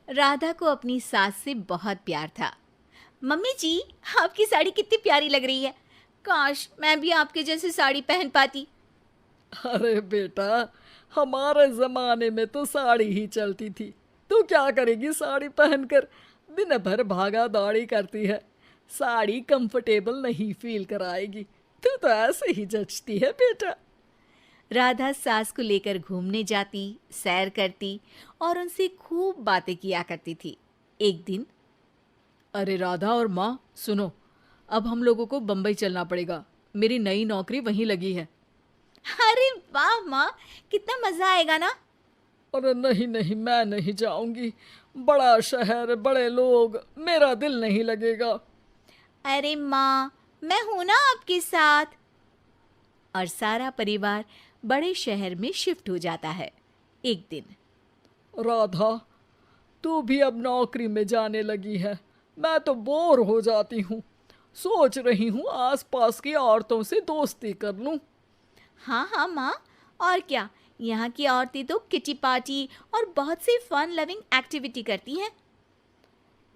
राधा को अपनी सास से बहुत प्यार था। मम्मी जी, आपकी साड़ी कितनी प्यारी लग रही है। काश मैं भी आपके जैसी साड़ी पहन पाती। अरे बेटा, हमारे जमाने में तो साड़ी ही चलती थी। तू क्या करेगी साड़ी पहनकर? दिन भर भागा दौड़ी करती है। साड़ी कंफर्टेबल नहीं फील कराएगी। तू तो ऐसे ही जचती है बेटा। राधा सास को लेकर घूमने जाती, सैर करती और उनसे खूब बातें किया करती थी। एक दिन, अरे राधा और माँ सुनो, अब हम लोगों को बम्बई चलना पड़ेगा। मेरी नई नौकरी वहीं लगी है। अरे वाह माँ, कितना मजा आएगा ना। अरे नहीं नहीं, मैं नहीं जाऊंगी। बड़ा शहर, बड़े लोग, मेरा दिल नहीं लगेगा। अरे माँ, मैं हूं ना आपके साथ। और सारा परिवार बड़े शहर में शिफ्ट हो जाता है। एक दिन, राधा, तू भी अब नौकरी में जाने लगी है। मैं तो बोर हो जाती हूँ। सोच रही हूँ आसपास की औरतों से दोस्ती कर लूँ। हाँ हाँ माँ, और क्या, यहाँ की औरतें तो किटी पार्टी और बहुत सी फन लविंग एक्टिविटी करती हैं।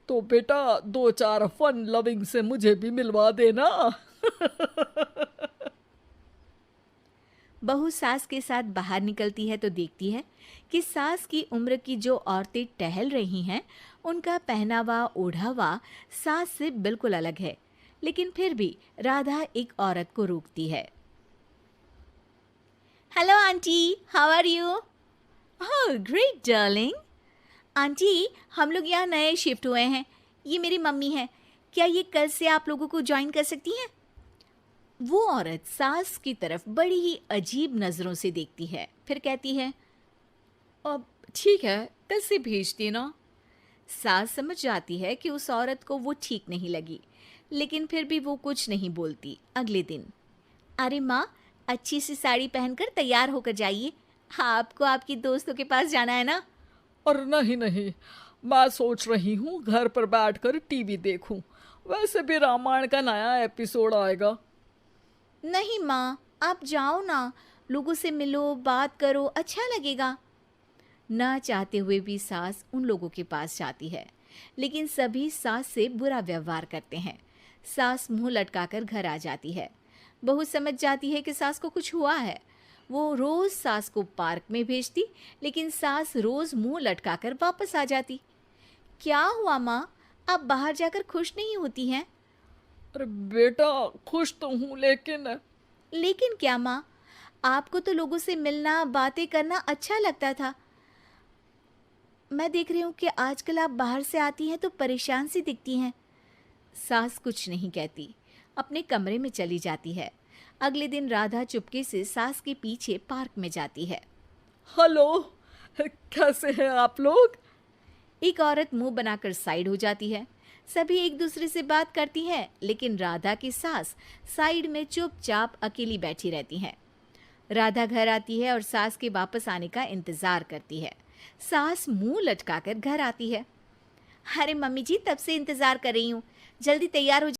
तो बेटा, दो चार फन लविंग से मुझे भी मिलवा देना। बहू सास के साथ बाहर निकलती है तो देखती है कि सास की उम्र की जो औरतें टहल रही हैं, उनका पहनावा ओढ़ावा सास से बिल्कुल अलग है। लेकिन फिर भी राधा एक औरत को रोकती है। Hello aunty, how are you? Oh great darling. Aunty, हम लोग यहाँ नए शिफ्ट हुए हैं। ये मेरी मम्मी है। क्या ये कल से आप लोगों को ज्वाइन कर सकती हैं? वो औरत सास की तरफ बड़ी ही अजीब नज़रों से देखती है, फिर कहती है, अब ठीक है, कल से भेज देना। सास समझ जाती है कि उस औरत को वो ठीक नहीं लगी, लेकिन फिर भी वो कुछ नहीं बोलती। अगले दिन, अरे माँ, अच्छी सी साड़ी पहनकर तैयार होकर जाइए। आपको आपकी दोस्तों के पास जाना है ना। और नहीं नहीं, मैं सोच रही हूँ घर पर बैठकर टीवी देखूं। वैसे भी रामायण का नया एपिसोड आएगा। नहीं माँ, आप जाओ ना, लोगों से मिलो, बात करो, अच्छा लगेगा। ना चाहते हुए भी सास उन लोगों के पास जाती है, लेकिन सभी सास से बुरा व्यवहार करते हैं। सास मुंह लटकाकर घर आ जाती है। बहू समझ जाती है कि सास को कुछ हुआ है। वो रोज सास को पार्क में भेजती, लेकिन सास रोज मुंह लटकाकर वापस आ जाती। क्या हुआ माँ, आप बाहर जाकर खुश नहीं होती हैं? अरे बेटा, खुश तो हूँ लेकिन लेकिन क्या माँ, आपको तो लोगों से मिलना, बातें करना अच्छा लगता था। मैं देख रही हूँ कि आजकल आप बाहर से आती हैं तो परेशान सी दिखती हैं। सास कुछ नहीं कहती, अपने कमरे में चली जाती है। अगले दिन राधा चुपके से सास के पीछे पार्क में जाती है। हेलो, कैसे हैं आप लोग? एक औरत मुंह बनाकर साइड हो जाती है। सभी एक दूसरे से बात करती हैं, लेकिन राधा की सास साइड में चुपचाप अकेली बैठी रहती हैं। राधा घर आती है और सास के वापस आने का इंतजार करती है। सास मुंह लटकाकर घर आती है। अरे मम्मी जी, तब से इंतजार कर रही हूँ, जल्दी तैयार हो